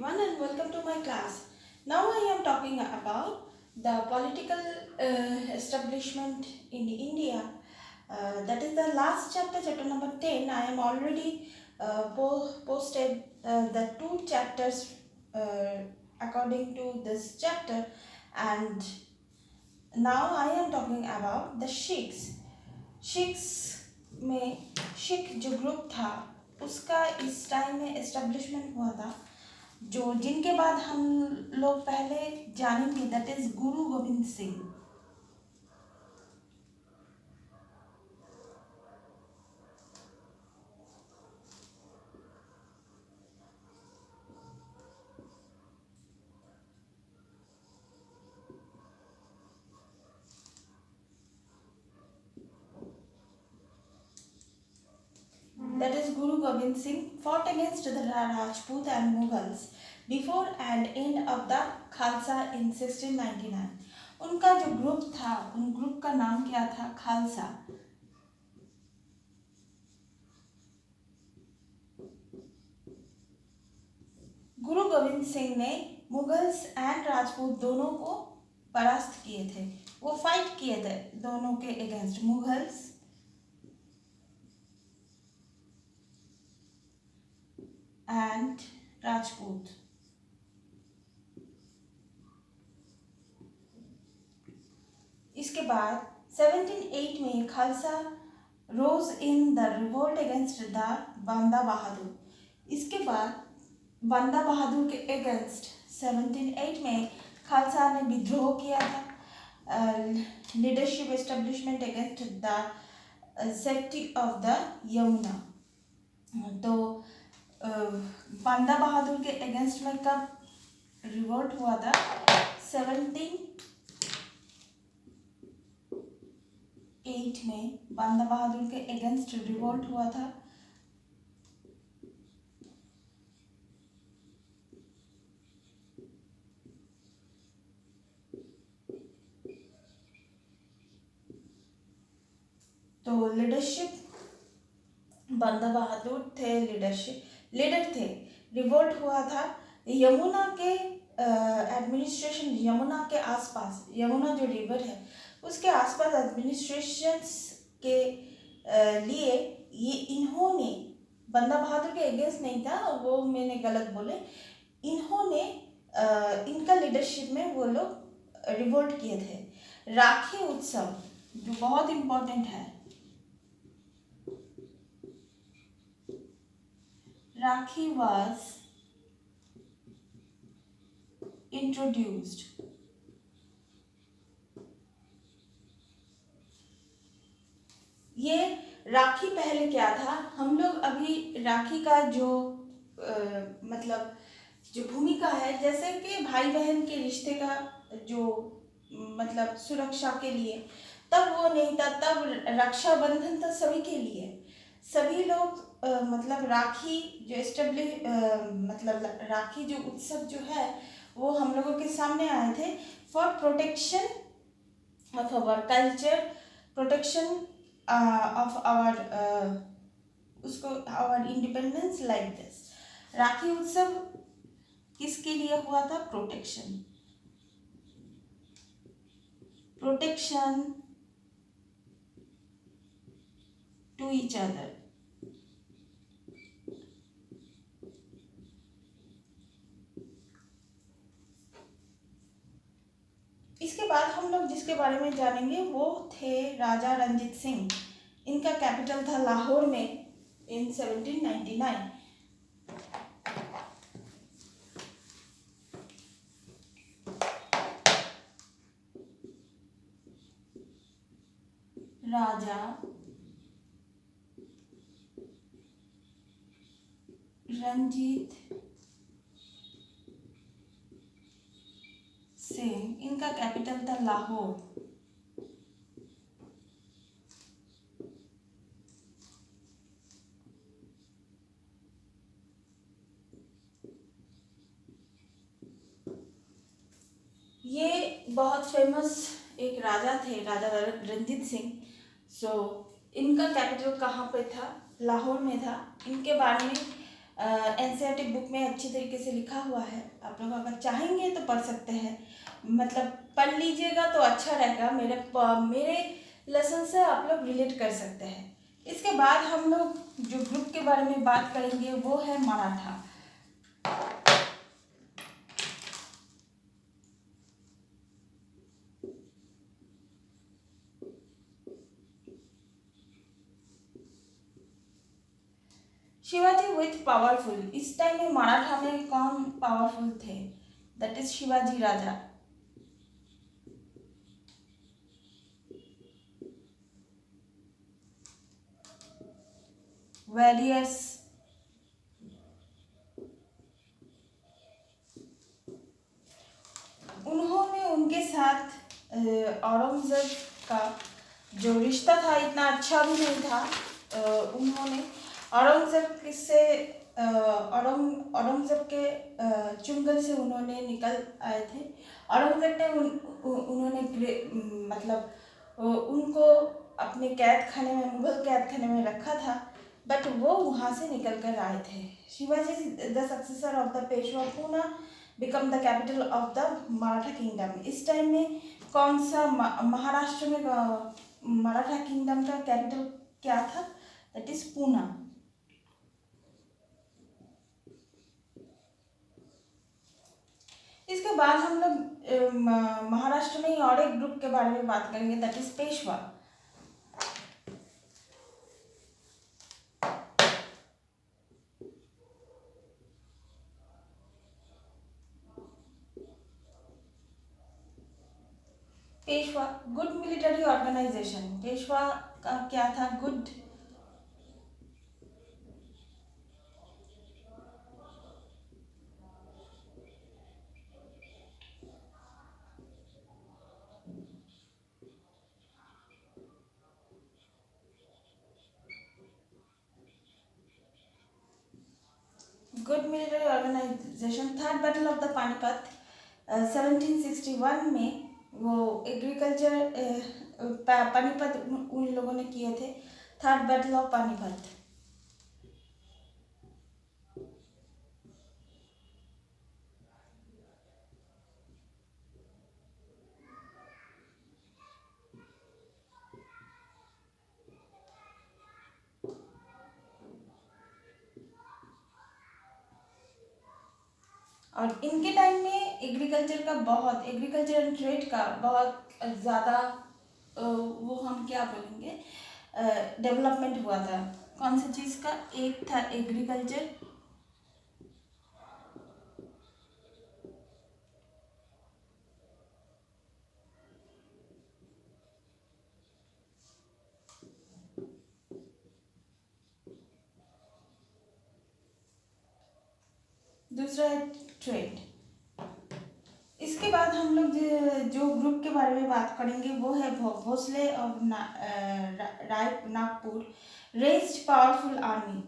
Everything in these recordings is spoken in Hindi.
everyone and welcome to my class. Now I am talking about the political establishment in India. That is the last chapter, chapter number 10. I am already posted the two chapters according to this chapter, and now I am talking about the Sikhs. में सिख जो ग्रुप था उसका इस टाइम में एस्टेब्लिशमेंट हुआ था, जो जिनके बाद हम लोग पहले जानेंगे, that is Guru Govind Singh. That is Guru Gobind Singh fought against the Rajput and Mughals before and end of the Khalsa in 1699. उनका जो ग्रुप था, उन ग्रुप का नाम क्या था? खालसा. गुरु गोविंद सिंह ने मुगल्स एंड राजपूत दोनों को परास्त किए थे. वो फाइट किए थे दोनों के अगेंस्ट, मुगल्स एंड राजपूत. इसके बाद 1708 में Khalsa rose in the revolt against the Banda Bahadur. इसके बाद बंदा बहादुर के अगेंस्ट 1708 में खालसा ने विद्रोह किया था. Leadership establishment against the safety of the Yamuna. तो बंदा बहादुर के अगेंस्ट में कब रिवोल्ट हुआ था? 1708 में बंदा बहादुर के अगेंस्ट रिवोल्ट हुआ था. तो लीडरशिप बंदा बहादुर थे, लीडर थे. रिवोल्ट हुआ था यमुना के एडमिनिस्ट्रेशन, यमुना के आसपास, यमुना जो रिवर है उसके आसपास एडमिनिस्ट्रेशन के लिए ये इन्होंने, बंदा बहादुर के अगेंस्ट नहीं था, वो मैंने गलत बोले, इन्होंने इनका लीडरशिप में वो लोग रिवोल्ट किए थे. राखी उत्सव जो बहुत इम्पोर्टेंट है, Rakhi was introduced. ये राखी पहले क्या था? हम लोग अभी राखी का जो मतलब जो भूमिका है, जैसे कि भाई बहन के रिश्ते का जो मतलब सुरक्षा के लिए, तब वो नहीं था. तब रक्षाबंधन था सभी के लिए. सभी लोग मतलब राखी जो मतलब राखी जो उत्सव जो है वो हम लोगों के सामने आए थे for protection of our culture, protection of our उसको our independence like this. Rakhi उत्सव किसके लिए हुआ था? Protection to each other. इसके बाद हम लोग जिसके बारे में जानेंगे वो थे राजा रंजीत सिंह. इनका कैपिटल था लाहौर में इन 1799. राजा रंजीत सिंह, इनका कैपिटल था लाहौर. ये बहुत फेमस एक राजा थे, राजा रंजीत सिंह. सो इनका कैपिटल कहाँ पे था? लाहौर में था. इनके बारे में एनसीईआरटी बुक में अच्छी तरीके से लिखा हुआ है। आप लोग अगर चाहेंगे तो पढ़ सकते हैं, मतलब पढ़ लीजिएगा तो अच्छा रहेगा। मेरे लेसन से आप लोग रिलेट कर सकते हैं। इसके बाद हम लोग जो ग्रुप के बारे में बात करेंगे वो है मराठा। Shivaji with powerful. इस टाइम में मराठा में कौन पावरफुल थे? That is Shivaji Raja. Warriors, उन्होंने उनके साथ औरंगजेब का जो रिश्ता था इतना अच्छा भी नहीं था। उन्होंने औरंगजेब से औरंगजेब के चुंगल से उन्होंने निकल आए थे। औरंगजेब ने उन्होंने मतलब उनको अपने कैद खाने में, मुगल कैद खाने में रखा था, बट वो वहाँ से निकल कर आए थे। Shivaji the successor of the Peshwa Poona become the capital of the Maratha kingdom. इस टाइम में कौन सा महाराष्ट्र में मराठा किंगडम का कैपिटल क्या था? That is Poona. इसके बाद हम लोग महाराष्ट्र में ही और एक ग्रुप के बारे में बात करेंगे, that is Peshwa. Peshwa good military organisation. Peshwa का क्या था? Good good military organisation. Third battle of the Panipat 1761 में वो एग्रीकल्चर पानीपत उन लोगों ने किए थे। Third battle of Panipat. और इनके टाइम में एग्रीकल्चर एंड ट्रेड का बहुत ज़्यादा वो हम क्या बोलेंगे, डेवलपमेंट हुआ था। कौन सी चीज़ का? एक था एग्रीकल्चर, दूसरा है ट्रेड। इसके बाद हम लोग जो ग्रुप के बारे में बात करेंगे वो है भोसले और राय नागपुर रेज्ड पावरफुल आर्मी।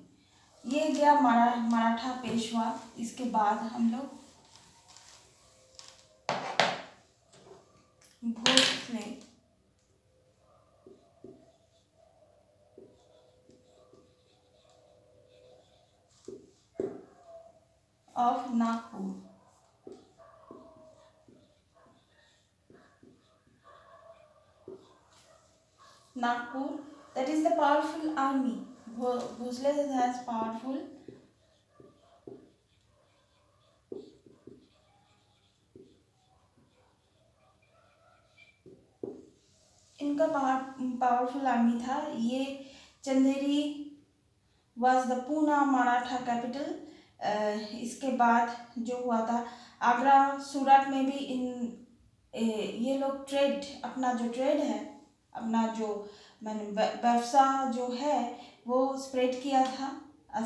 ये गया मराठा पेशवा। इसके बाद हम लोग Bhosle of Nagpur. Nagpur, that is the powerful army. Bhosle has powerful इनका पावरफुल आर्मी था। ये Chanderi was the Poona Maratha capital. इसके बाद जो हुआ था आगरा सूरत में भी ये लोग ट्रेड, अपना जो ट्रेड है, अपना जो मैंने व्यवसा जो है वो स्प्रेड किया था।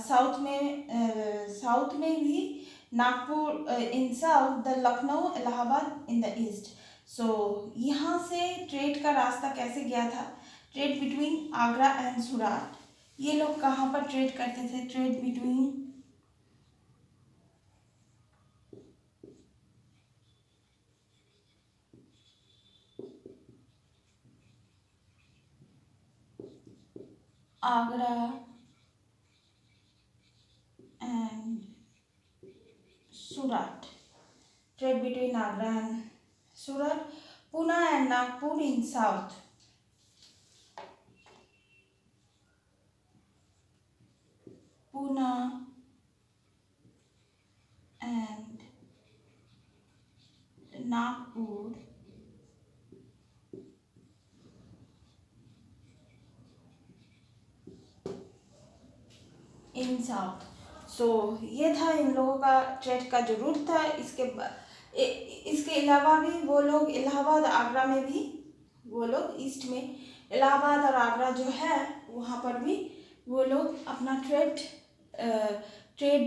साउथ में भी Nagpur in south, the Lucknow Allahabad in the east. So यहाँ से ट्रेड का रास्ता कैसे गया था? Trade between Agra and Surat. ये लोग कहाँ पर ट्रेड करते थे? Trade between Agra and Surat. Trade between Agra and Surat. Pune and Nagpur in south. Pune and Nagpur in south. So ये था इन लोगों का ट्रेड का जो रूट था. इसके अलावा भी वो लोग इलाहाबाद आगरा में भी वो लोग ईस्ट में इलाहाबाद और आगरा जो है वहाँ पर भी वो लोग अपना ट्रेड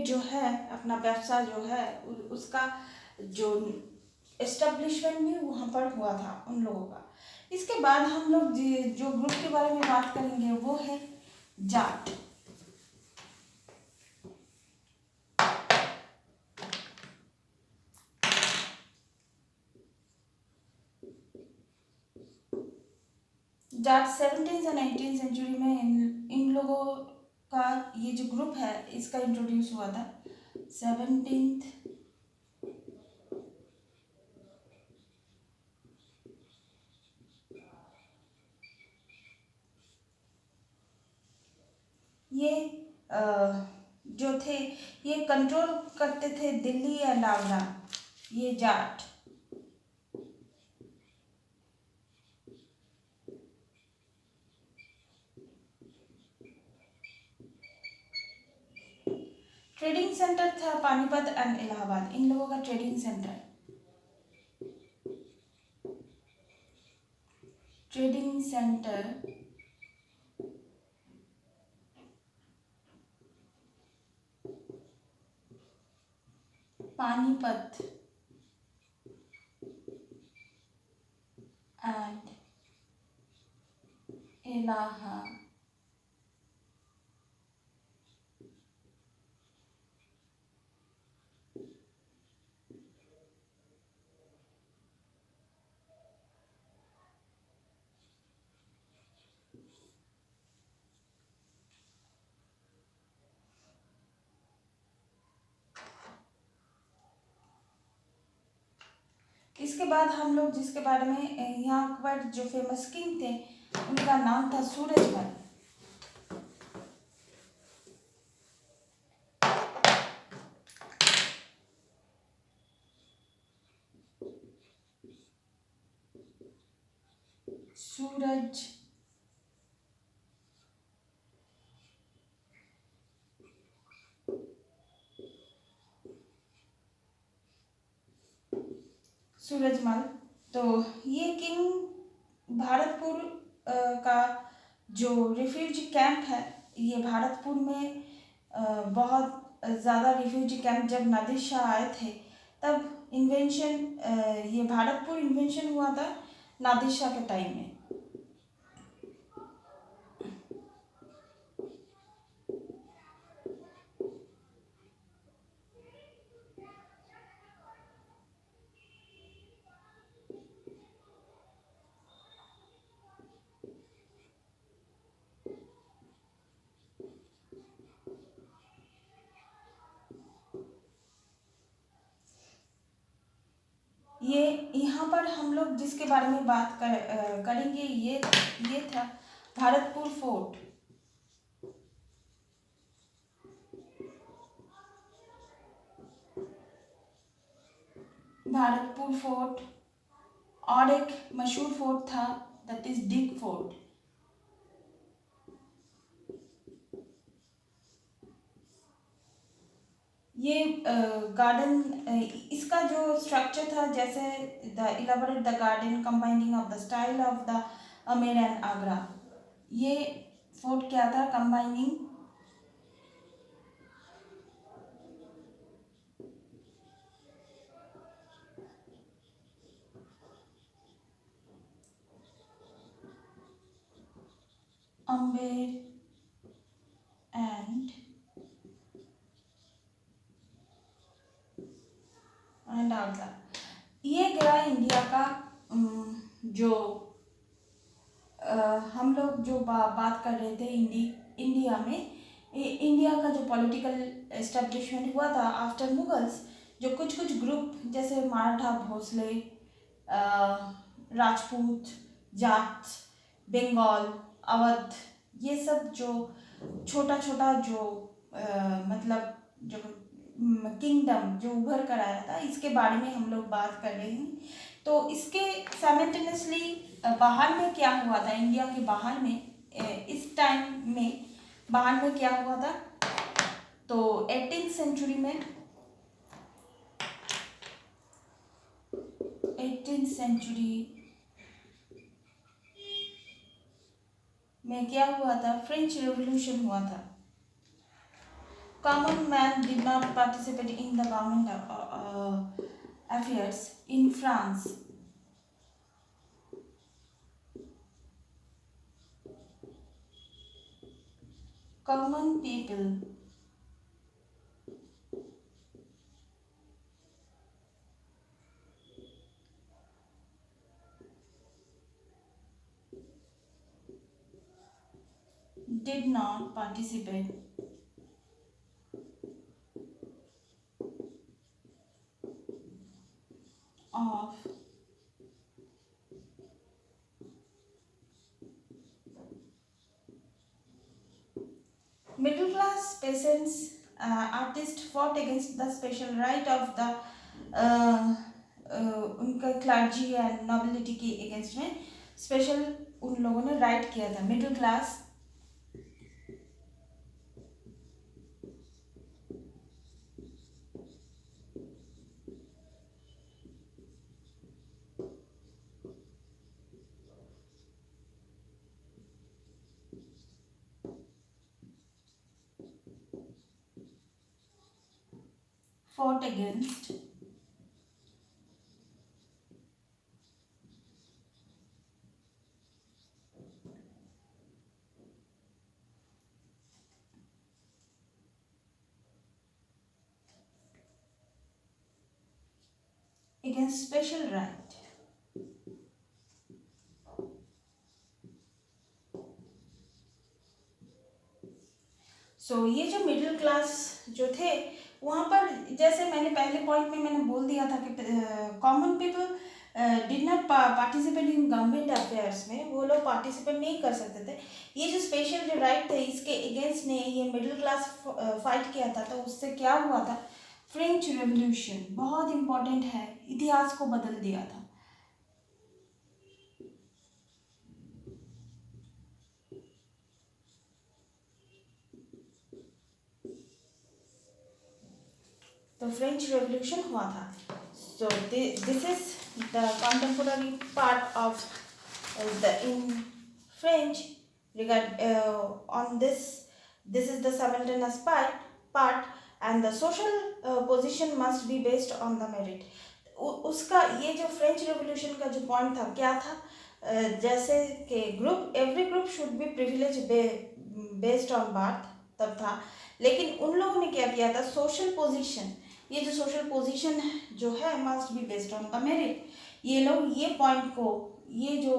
जो है अपना व्यवसाय जो है उसका जो एस्टेब्लिशमेंट भी वहाँ पर हुआ था उन लोगों का. इसके बाद हम लोग जो ग्रुप के बारे में बात करेंगे वो है जाट. जाट 17th और 19th सेंचुरी में इन लोगों का ये जो ग्रुप है इसका इंट्रोड्यूस हुआ था. 17th ये जो थे ये कंट्रोल करते थे दिल्ली एंड आगरा. ये जाट ट्रेडिंग सेंटर था पानीपत एंड इलाहाबाद. इन लोगों का trading centre Panipat and Allahabad. इसके बाद हम लोग जिसके बारे में यहाँ पर जो फेमस किंग थे उनका नाम था सूरजमल. सूरजमल. तो ये किंग भारतपुर का जो रिफ्यूजी कैंप है ये भारतपुर में बहुत ज़्यादा रिफ्यूजी कैंप जब नादिर शाह आए थे तब ये भारतपुर इन्वेंशन हुआ था नादिर शाह के टाइम में. ये यहाँ पर हम लोग जिसके बारे में बात करेंगे ये था भारतपुर फोर्ट. भारतपुर फोर्ट और एक मशहूर फोर्ट था दैट इज डिग फोर्ट. ये गार्डन इसका जो स्ट्रक्चर था जैसे the elaborate the garden combining of the style of the Amer and Agra. ये फोर्ट क्या था कंबाइनिंग आमेर एंड आगरा. ये गया इंडिया का जो हम लोग जो बात कर रहे थे इंडिया में इंडिया का जो पॉलिटिकल एस्टेब्लिशमेंट हुआ था आफ्टर मुगल्स. जो कुछ कुछ ग्रुप जैसे मराठा, भोसले, राजपूत, जाट, बंगाल, अवध, ये सब जो छोटा छोटा जो मतलब जो किंगडम जो उभर कर आया था, इसके बारे में हम लोग बात कर रहे हैं। तो इसके साइमल्टेनियसली बाहर में क्या हुआ था, इंडिया के बाहर में इस टाइम में बाहर में क्या हुआ था, तो 18th सेंचुरी में 18th सेंचुरी में क्या हुआ था, फ्रेंच रेवोल्यूशन हुआ था। Common man did not participate in the government affairs in France. Common people did not participate of middle class peasants, artists fought against the special right of the उनका क्लर्जी एंड नॉबिलिटी के अगेंस्ट में स्पेशल उन लोगों ने राइट किया था। Middle class fought against special right। ये जो मिडिल क्लास जो थे वहाँ पर, जैसे मैंने पहले पॉइंट में मैंने बोल दिया था कि common people did not participate in government affairs में, वो लोग पार्टिसिपेट नहीं कर सकते थे। ये जो स्पेशल जो राइट थे इसके अगेंस्ट ने ये मिडिल क्लास फाइट किया था। तो उससे क्या हुआ था, फ्रेंच रेवोल्यूशन बहुत इंपॉर्टेंट है, इतिहास को बदल दिया था। तो फ्रेंच रेवोल्यूशन हुआ था। So this is the contemporary part of the in French regard on this is the simultaneous part and the social position must be based on the merit। उसका ये जो फ्रेंच रेवोल्यूशन का जो पॉइंट था क्या था, जैसे कि group every group should be privilege based on birth तब था, लेकिन उन लोगों ने क्या किया था, सोशल पोजीशन, ये जो सोशल पोजीशन जो है must be based on the merit. ये लोग ये पॉइंट को, ये जो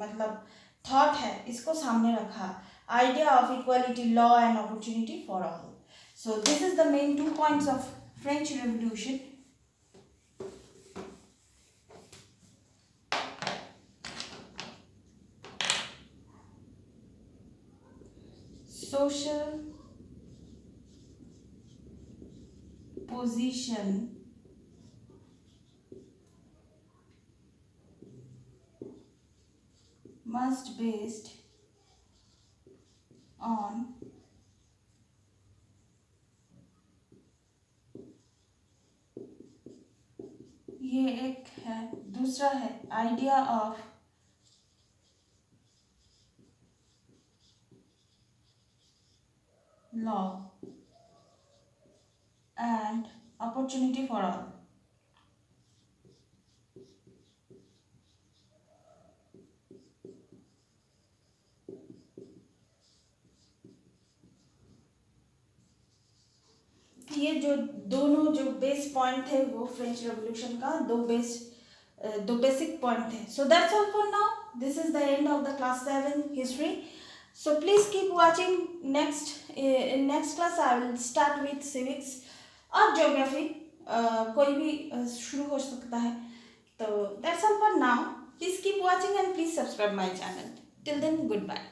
मतलब थॉट है इसको सामने रखा, idea of equality, law and opportunity for all. So this is the main 2 points of French revolution. social position must based on ये एक है, दूसरा है idea of law and opportunity for all. ये जो दोनों जो बेस पॉइंट थे वो फ्रेंच रेवोल्यूशन का दो बेसिक पॉइंट थे। So that's all for now, this is the end of the class 7 history. So please keep watching. In next class I will start with civics or geography, कोई भी शुरू हो सकता है। तो that's all for now. Please keep watching and please subscribe my channel. Till then good bye.